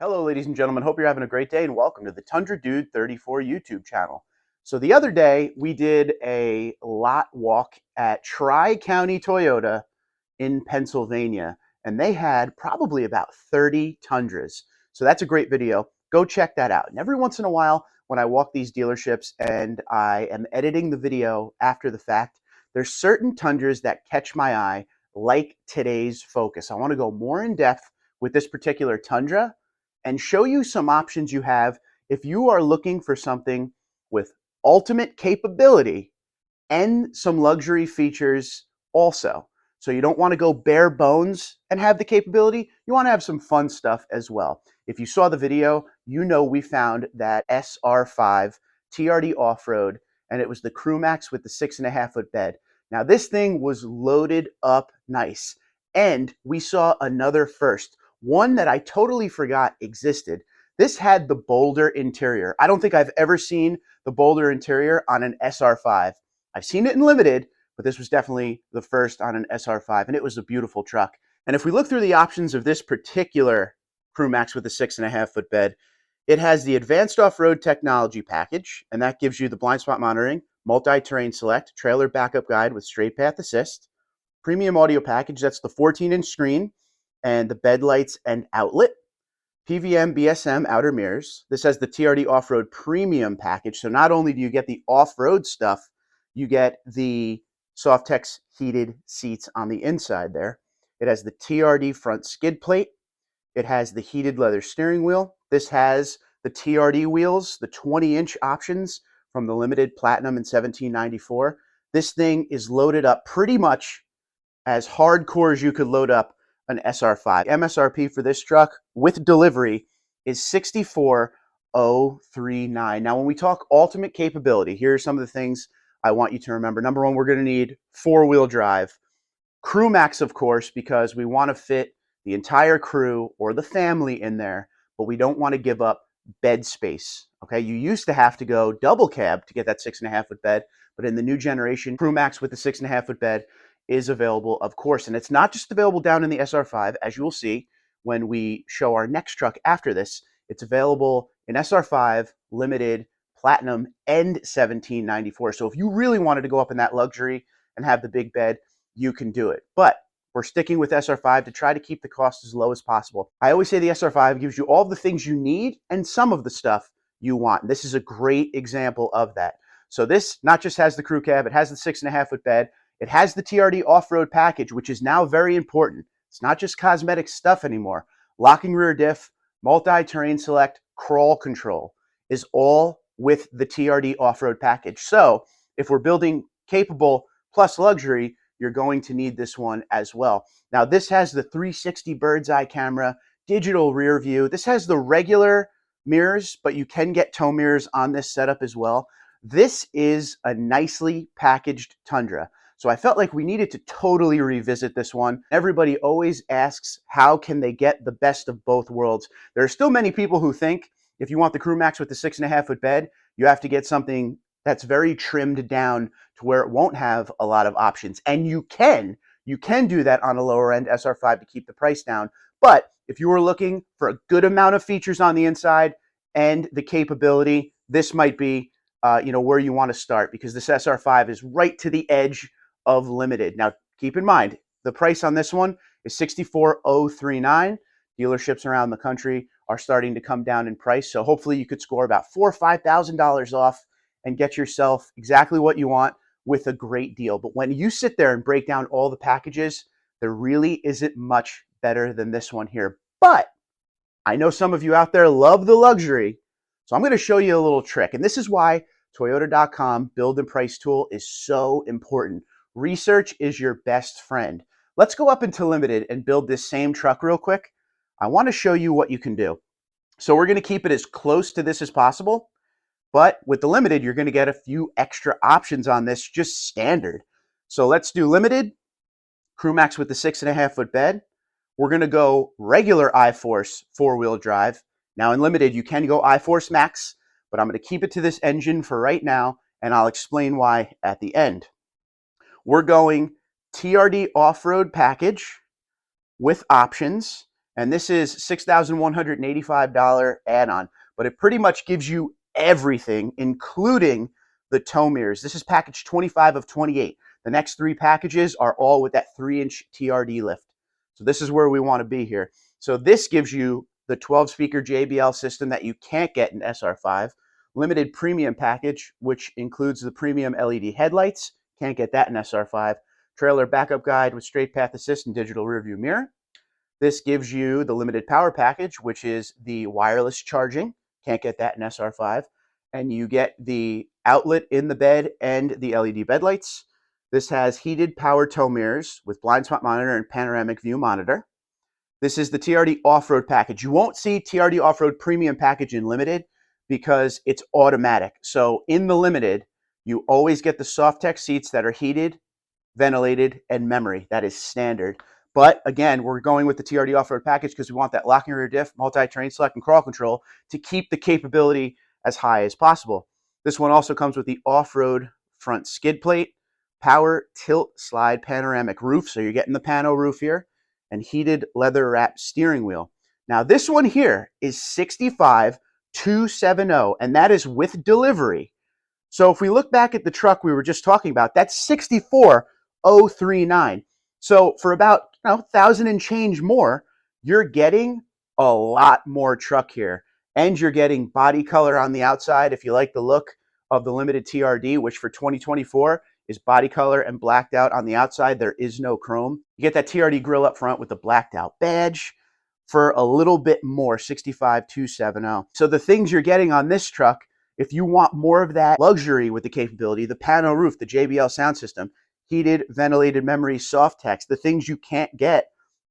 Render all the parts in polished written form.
Hello, ladies and gentlemen. Hope you're having a great day and welcome to the Tundra Dude 34 YouTube channel. So the other day we did a lot walk at TriCounty Toyota in Pennsylvania, and they had probably about 30 Tundras. So that's a great video. Go check that out. And every once in a while, when I walk these dealerships and I am editing the video after the fact, there's certain Tundras that catch my eye, like today's Focus. I want to go more in depth with this particular Tundra and show you some options you have if you are looking for something with ultimate capability and some luxury features also. So you don't want to go bare bones and have the capability. You want to have some fun stuff as well. If you saw the video, you know we found that SR5 TRD off-road, and it was the Crew Max with the 6.5-foot bed. Now this thing was loaded up nice, and we saw another first, one that I totally forgot existed. This had the Boulder interior. I don't think I've ever seen the Boulder interior on an SR5. I've seen it in limited, but this was definitely the first on an SR5, and it was a beautiful truck. And if we look through the options of this particular Crew Max with the 6.5-foot bed, it has the advanced off-road technology package, and that gives you the blind spot monitoring, multi-terrain select, trailer backup guide with straight path assist, premium audio package, that's the 14-inch screen, and the bed lights and outlet, PVM BSM outer mirrors. This has the TRD off-road premium package, so not only do you get the off-road stuff, you get the Softex heated seats on the inside there. It has the TRD front skid plate. It has the heated leather steering wheel. This has the TRD wheels, the 20-inch options from the limited Platinum in 1794. This thing is loaded up pretty much as hardcore as you could load up an SR5. MSRP for this truck with delivery is $64,039. Now, when we talk ultimate capability, here are some of the things I want you to remember. Number one, we're going to need four-wheel drive. Crew Max, of course, because we want to fit the entire crew or the family in there, but we don't want to give up bed space. Okay, you used to have to go double cab to get that 6.5-foot bed, but in the new generation, Crew Max with the 6.5-foot bed is available, of course. And it's not just available down in the SR5, as you will see when we show our next truck after this. It's available in SR5, Limited, Platinum, and 1794. So if you really wanted to go up in that luxury and have the big bed, you can do it. But we're sticking with SR5 to try to keep the cost as low as possible. I always say the SR5 gives you all the things you need and some of the stuff you want. This is a great example of that. So this not just has the crew cab, it has the 6.5-foot bed, it has the TRD off-road package, which is now very important. It's not just cosmetic stuff anymore. Locking rear diff, multi-terrain select, crawl control is all with the TRD off-road package. So if we're building capable plus luxury, you're going to need this one as well. Now, this has the 360 bird's eye camera, digital rear view. This has the regular mirrors, but you can get tow mirrors on this setup as well. This is a nicely packaged Tundra. So I felt like we needed to totally revisit this one. Everybody always asks, how can they get the best of both worlds? There are still many people who think if you want the Crew Max with the 6.5-foot bed, you have to get something that's very trimmed down to where it won't have a lot of options. And you can do that on a lower end SR5 to keep the price down. But if you were looking for a good amount of features on the inside and the capability, this might be where you want to start, because this SR5 is right to the edge of limited. Now, keep in mind, the price on this one is $64,039. Dealerships around the country are starting to come down in price. So hopefully you could score about $4,000 or $5,000 off and get yourself exactly what you want with a great deal. But when you sit there and break down all the packages, there really isn't much better than this one here. But I know some of you out there love the luxury, so I'm going to show you a little trick. And this is why Toyota.com build and price tool is so important. Research is your best friend. Let's go up into limited and build this same truck real quick. I want to show you what you can do. So we're going to keep it as close to this as possible. But with the limited, you're going to get a few extra options on this, just standard. So let's do limited, Crew Max with the 6.5-foot bed. We're going to go regular iForce four-wheel drive. Now in limited, you can go iForce Max, but I'm going to keep it to this engine for right now, and I'll explain why at the end. We're going TRD off-road package with options, And this is $6,185 add-on, but it pretty much gives you everything, including the tow mirrors. This is package 25 of 28. The next 3 packages are all with that 3-inch TRD lift. So this is where we want to be here. So this gives you the 12-speaker JBL system that you can't get in SR5, limited premium package, which includes the premium LED headlights, can't get that in SR5, trailer backup guide with straight path assist and digital rearview mirror. This gives you the limited power package, which is the wireless charging. Can't get that in SR5. And you get the outlet in the bed and the LED bed lights. This has heated power tow mirrors with blind spot monitor and panoramic view monitor. This is the TRD off-road package. You won't see TRD off-road premium package in limited because it's automatic. So in the limited, you always get the Softex seats that are heated, ventilated, and memory. That is standard. But again, we're going with the TRD off-road package because we want that locking rear diff, multi-terrain select, and crawl control to keep the capability as high as possible. This one also comes with the off-road front skid plate, power tilt slide panoramic roof, so you're getting the pano roof here, and heated leather wrapped steering wheel. Now this one here is $65,270, and that is with delivery. So if we look back at the truck we were just talking about, that's $64,039. So for about 1,000 and change more, you're getting a lot more truck here. And you're getting body color on the outside. If you like the look of the limited TRD, which for 2024 is body color and blacked out on the outside, there is no chrome. You get that TRD grill up front with the blacked out badge for a little bit more, $65,270. So the things you're getting on this truck, if you want more of that luxury with the capability, the pano roof, the JBL sound system, heated, ventilated memory, Softex, the things you can't get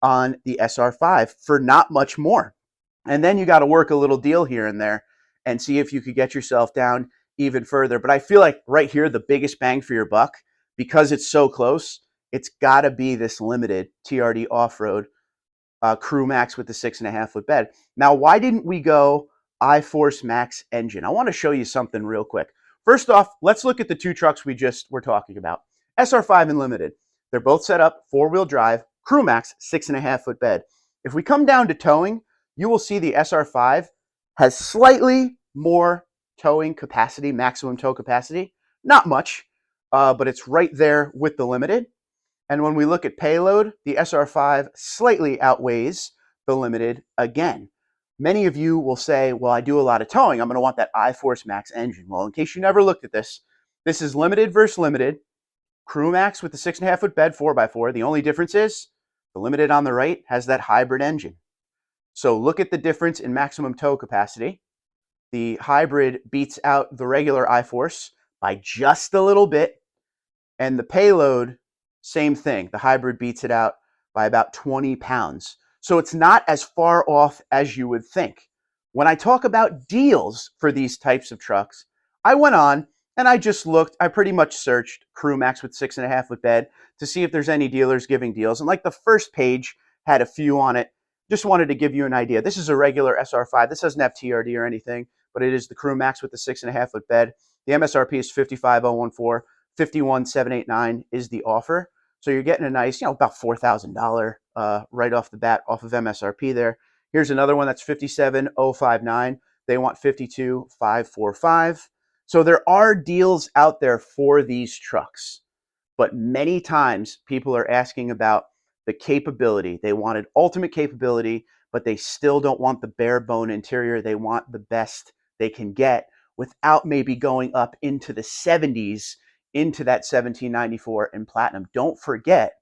on the SR5 for not much more. And then you got to work a little deal here and there and see if you could get yourself down even further. But I feel like right here, the biggest bang for your buck, because it's so close, it's got to be this limited TRD off-road Crew Max with the 6.5-foot bed. Now, why didn't we go iForce Max engine? I want to show you something real quick. First off, let's look at the 2 trucks we just were talking about. SR5 and Limited. They're both set up 4-wheel drive, Crew Max, 6.5-foot bed. If we come down to towing, you will see the SR5 has slightly more towing capacity, maximum tow capacity. Not much, but it's right there with the Limited. And when we look at payload, the SR5 slightly outweighs the Limited again. Many of you will say, well, I do a lot of towing. I'm going to want that iForce Max engine. Well, in case you never looked at this, this is Limited versus Limited. Crew Max with the 6.5-foot bed 4x4. The only difference is the Limited on the right has that hybrid engine. So look at the difference in maximum tow capacity. The hybrid beats out the regular iForce by just a little bit. And the payload, same thing. The hybrid beats it out by about 20 pounds. So it's not as far off as you would think. When I talk about deals for these types of trucks, I went on and I just looked, I pretty much searched Crew Max with 6.5-foot bed to see if there's any dealers giving deals. And like the first page had a few on it. Just wanted to give you an idea. This is a regular SR5. This doesn't have TRD or anything, but it is the Crew Max with the 6.5-foot bed. The MSRP is $55,014. $51,789 is the offer. So you're getting a nice, about $4,000 right off the bat off of MSRP there. Here's another one that's $57,059. They want $52,545. So there are deals out there for these trucks, but many times people are asking about the capability. They wanted ultimate capability, but they still don't want the bare bone interior. They want the best they can get without maybe going up into the 70s, into that 1794 and Platinum. Don't forget,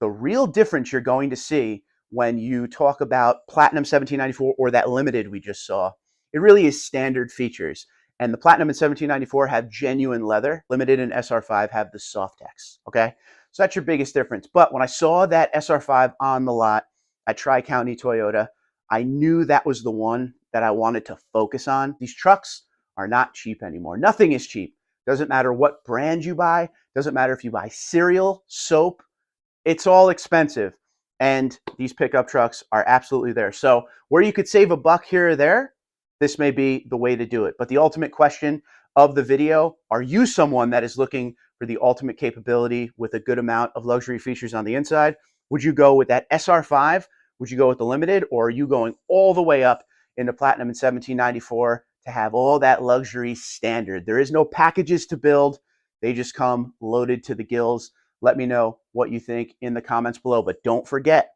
the real difference you're going to see when you talk about Platinum 1794 or that Limited we just saw, it really is standard features. And the Platinum and 1794 have genuine leather. Limited and SR5 have the Softex, okay? So that's your biggest difference. But when I saw that SR5 on the lot at TriCounty Toyota, I knew that was the one that I wanted to focus on. These trucks are not cheap anymore. Nothing is cheap. Doesn't matter what brand you buy. Doesn't matter if you buy cereal, soap. It's all expensive. And these pickup trucks are absolutely there. So where you could save a buck here or there, this may be the way to do it. But the ultimate question of the video, are you someone that is looking for the ultimate capability with a good amount of luxury features on the inside? Would you go with that SR5 Would you go with the limited, or are you going all the way up into platinum in 1794 to have all that luxury standard? There is no packages to build. They just come loaded to the gills. Let me know what you think in the comments below. But don't forget,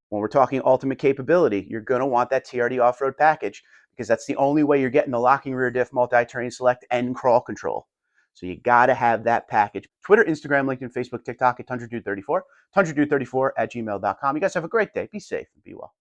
when we're talking ultimate capability, you're going to want that TRD off-road package, because that's the only way you're getting the locking rear diff, multi-terrain select, and crawl control. So you got to have that package. Twitter, Instagram, LinkedIn, Facebook, TikTok at TundraDude34, TundraDude34 at gmail.com. You guys have a great day. Be safe and be well.